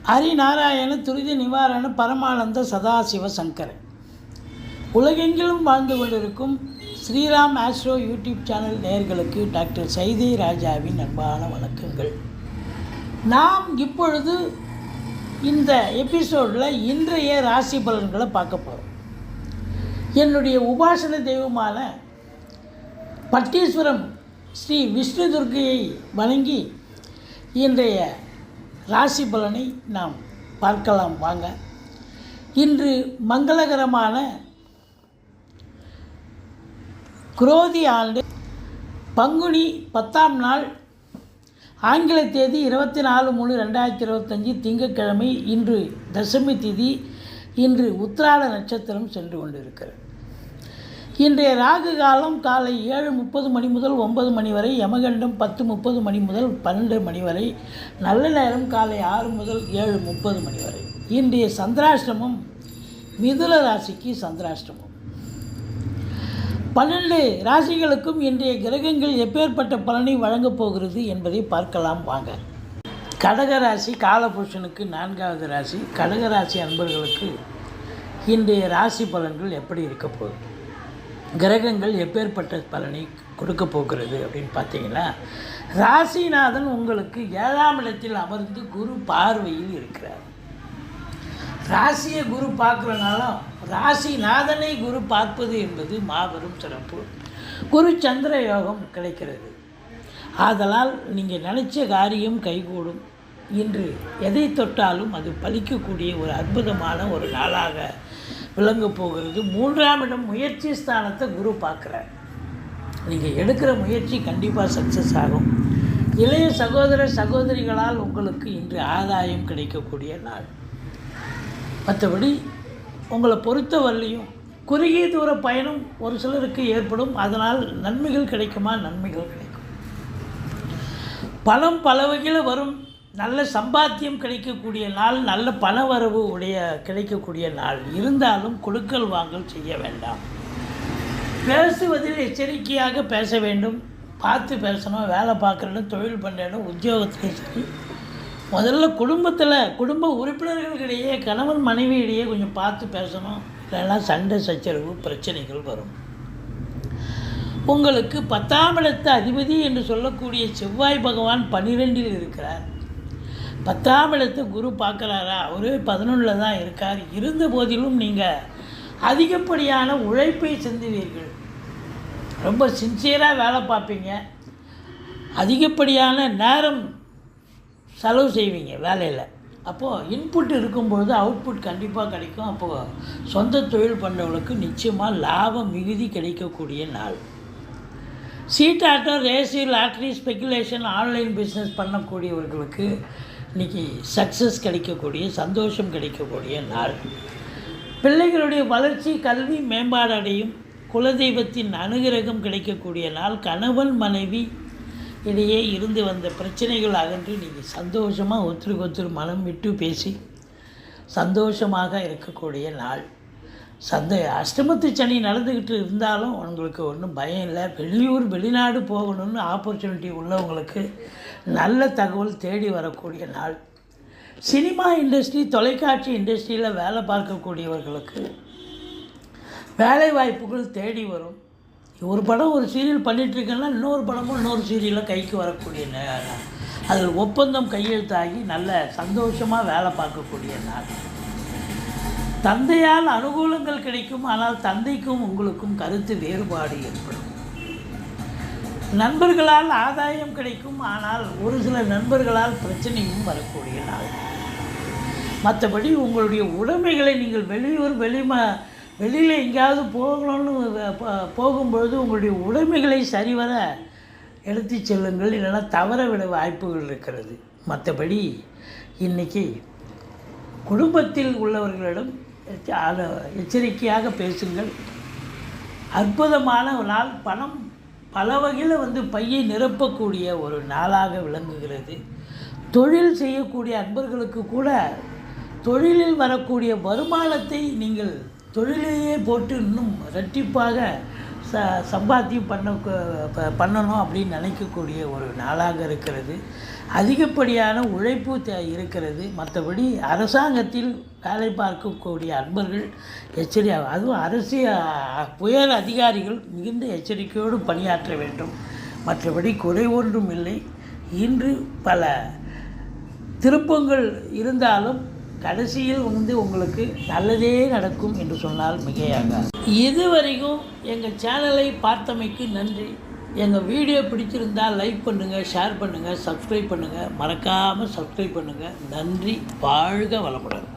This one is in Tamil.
ஹரிநாராயண துரித நிவாரண பரமானந்த சதாசிவ சங்கரன். உலகெங்கிலும் வாழ்ந்து கொண்டிருக்கும் ஸ்ரீராம் ஆஸ்ட்ரோ யூடியூப் சேனல் நேயர்களுக்கு டாக்டர் சைதை ராஜாவின் அன்பான வணக்கங்கள். நாம் இப்பொழுது இந்த எபிசோடில் இன்றைய ராசி பலன்களை பார்க்க போகிறோம். என்னுடைய உபாசன தெய்வமான பட்டீஸ்வரம் ஸ்ரீ விஷ்ணு துர்க்கையை வணங்கி இன்றைய ராசி பலனை நாம் பார்க்கலாம் வாங்க. இன்று மங்களகரமான குரோதி ஆண்டு பங்குனி 10ஆம் நாள், ஆங்கில தேதி 24/3/2025 திங்கட்கிழமை. இன்று தசமி திதி. இன்று உத்திராட நட்சத்திரம் சென்று கொண்டிருக்கிறது. இன்றைய ராகு காலம் காலை 7:30 மணி முதல் 9 மணி வரை, யமகண்டம் 10:30 மணி முதல் 12 மணி வரை, நல்ல நேரம் காலை 6 முதல் 7:30 மணி வரை. இன்றைய சந்திராஷ்டமம் மிதுன ராசிக்கு சந்திராஷ்டமம். 12 ராசிகளுக்கும் இன்றைய கிரகங்கள் எப்பேற்பட்ட பலனை வழங்கப் போகிறது என்பதை பார்க்கலாம் வாங்க. கடகராசி காலபுருஷனுக்கு 4வது ராசி. கடகராசி அன்பர்களுக்கு இன்றைய ராசி பலன்கள் எப்படி இருக்க போகுது, கிரகங்கள் எப்பேற்பட்ட பலனை கொடுக்க போகிறது அப்படின்னு பார்த்தீங்கன்னா, ராசிநாதன் உங்களுக்கு 7ஆம் இடத்தில் அமர்ந்து குரு பார்வையில் இருக்கிறார். ராசியை குரு பார்க்குறனாலும் ராசிநாதனை குரு பார்ப்பது என்பது மாபெரும் சிறப்பு. குரு சந்திர யோகம் கிடைக்கிறது. ஆதலால் நீங்கள் நினச்ச காரியம் கைகூடும். இன்று எதை தொட்டாலும் அது பலிக்கக்கூடிய ஒரு அற்புதமான ஒரு நாளாக விளங்க போகிறது. 3ஆம் இடம் முயற்சி ஸ்தானத்தை குரு பார்க்குறார். நீங்கள் எடுக்கிற முயற்சி கண்டிப்பாக சக்ஸஸ் ஆகும். இளைய சகோதர சகோதரிகளால் உங்களுக்கு இன்று ஆதாயம் கிடைக்கக்கூடிய நாள். மற்றபடி உங்களை பொறுத்தவரையிலையும் குறுகிய தூர பயணம் ஒரு சிலருக்கு ஏற்படும். அதனால் நன்மைகள் கிடைக்குமா? நன்மைகள் கிடைக்கும். பணம் பல வகையில் வரும். நல்ல சம்பாத்தியம் கிடைக்கக்கூடிய நாள், நல்ல பண வரவு கிடைக்கக்கூடிய நாள். இருந்தாலும் கொடுக்கல் வாங்கல் செய்ய வேண்டாம். பேசுவதில் எச்சரிக்கையாக பேச வேண்டும். பார்த்து பேசணும். வேலை பார்க்குற இடம், தொழில் பண்ணுற இடம், உத்தியோகத்திலையும் சரி. முதல்ல குடும்ப உறுப்பினர்களுக்கிடையே, கணவன் மனைவியிடையே கொஞ்சம் பார்த்து பேசணும். இல்லைன்னா சண்டை சச்சரவு பிரச்சனைகள் வரும். உங்களுக்கு 10ஆம் இடத்து அதிபதி என்று சொல்லக்கூடிய செவ்வாய் பகவான் 12இல் இருக்கிறார். 10ஆம் இடத்தை குரு பார்க்குறாரா? அவரே 11இல் தான் இருக்கார். இருந்த போதிலும் நீங்கள் அதிகப்படியான உழைப்பை சிந்துவீர்கள். ரொம்ப சின்சியராக வேலை பார்ப்பீங்க. அதிகப்படியான நேரம் செலவு செய்வீங்க வேலையில். அப்போது இன்புட் இருக்கும்பொழுது அவுட்புட் கண்டிப்பாக கிடைக்கும். அப்போது சொந்த தொழில் பண்ணுறவங்களுக்கு நிச்சயமாக லாபம் மிகுதி கிடைக்கக்கூடிய நாள். சீட்டாட்டம், race, lottery, speculation, online business பண்ணக்கூடியவர்களுக்கு இன்றைக்கி சக்ஸஸ் கிடைக்கக்கூடிய, சந்தோஷம் கிடைக்கக்கூடிய நாள். பிள்ளைகளுடைய வளர்ச்சி, கல்வி மேம்பாடு அடையும். குலதெய்வத்தின் அனுகிரகம் கிடைக்கக்கூடிய நாள். கணவன் மனைவி இடையே இருந்து வந்த பிரச்சனைகள் அகன்று நீங்கள் சந்தோஷமாக ஒருத்தருக்கு மனம் விட்டு பேசி சந்தோஷமாக இருக்கக்கூடிய நாள். அஷ்டமத்து சனி நடந்துக்கிட்டு இருந்தாலும் உங்களுக்கு ஒன்றும் பயம் இல்லை. வெளிநாடு போகணும்னு ஆப்பர்ச்சுனிட்டி உள்ளவங்களுக்கு நல்ல தகவல் தேடி வரக்கூடிய நாள். சினிமா இண்டஸ்ட்ரி, தொலைக்காட்சி இண்டஸ்ட்ரியில் வேலை பார்க்கக்கூடியவர்களுக்கு வேலை வாய்ப்புகள் தேடி வரும். ஒரு படம் ஒரு சீரியல் பண்ணிகிட்ருக்கேன்னா இன்னொரு படமும் இன்னொரு சீரியலில் கைக்கு வரக்கூடிய அதில் ஒப்பந்தம் கையெழுத்தாகி நல்ல சந்தோஷமாக வேலை பார்க்கக்கூடிய நாள். தந்தையால் அனுகூலங்கள் கிடைக்கும். ஆனால் தந்தைக்கும் உங்களுக்கும் கருத்து வேறுபாடு ஏற்படும். நண்பர்களால் ஆதாயம் கிடைக்கும். ஆனால் ஒரு சில நண்பர்களால் பிரச்சனையும் வரக்கூடிய நாள். மற்றபடி உங்களுடைய உடைமைகளை நீங்கள் வெளியில் எங்கேயாவது போகணும்னு போகும்பொழுது உங்களுடைய உடைமைகளை சரிவர எடுத்து செல்லுங்கள். இல்லைன்னா தவற விட வாய்ப்புகள் இருக்கிறது. மற்றபடி இன்றைக்கி குடும்பத்தில் உள்ளவர்களிடம் எச்சரிக்கையாக பேசுங்கள். அற்புதமான ஒரு நாள். பணம் பல வகையில் பையை நிரப்பக்கூடிய ஒரு நாளாக விளங்குகிறது. தொழில் செய்யக்கூடிய அன்பர்களுக்கு கூட தொழிலில் வரக்கூடிய வருமானத்தை நீங்கள் தொழிலையே போட்டு இன்னும் இரட்டிப்பாக சம்பாத்தியம் பண்ணணும் அப்படின்னு நினைக்கக்கூடிய ஒரு நாளாக இருக்கிறது. அதிகப்படியான உழைப்பு இருக்கிறது. மற்றபடி அரசாங்கத்தில் வேலை பார்க்கக்கூடிய அன்பர்கள் அதுவும் உயர் அதிகாரிகள் மிகுந்த எச்சரிக்கையோடு பணியாற்ற வேண்டும். மற்றபடி குறை ஒன்றும் இல்லை. இன்று பல திருப்பங்கள் இருந்தாலும் கடைசியில் உங்களுக்கு நல்லதே நடக்கும் என்று சொன்னால் மிகையாகாது. இதுவரைக்கும் எங்கள் சேனலை பார்த்தமைக்கு நன்றி. எங்கள் வீடியோ பிடிச்சிருந்தால் லைக் பண்ணுங்கள், ஷேர் பண்ணுங்கள், சப்ஸ்கிரைப் பண்ணுங்கள். மறக்காமல் சப்ஸ்கிரைப் பண்ணுங்கள். நன்றி. வாழ்க வளமுடன்.